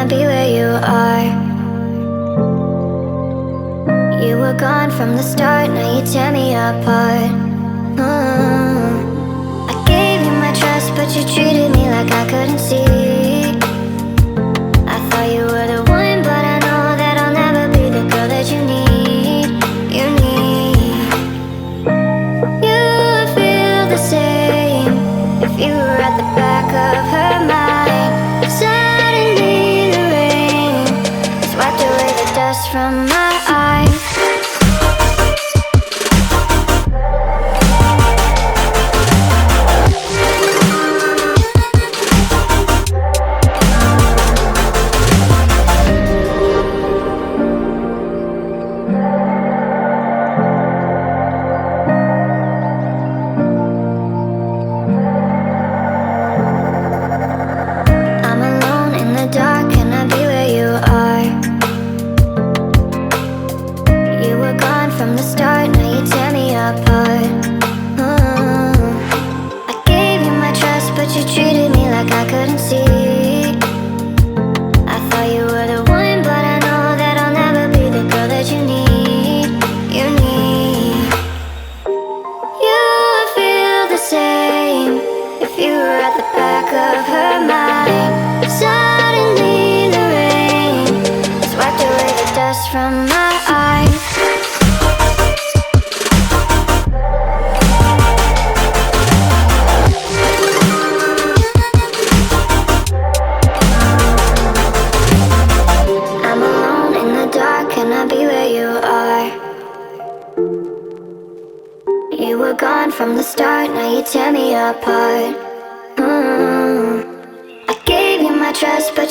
I be where you are? You were gone from the start, now you tear me apart. I gave you my trust, but you treated me like I couldn't see. I thought you were the one, but I know that I'll never be the girl that you need. You need. You feel the same if you were at the back of her mind. Suddenly the rain has wiped away the dust from my eyes. From the start, now you tear me apart. I gave you my trust, but you treated me like I couldn't see. I thought you were the one, but I know that I'll never be the girl that you need. You need. You feel the same if you were at the back of her mind. Suddenly the rain has wiped away the dust from my eyes. You were gone from the start, now you tear me apart. I gave you my trust, but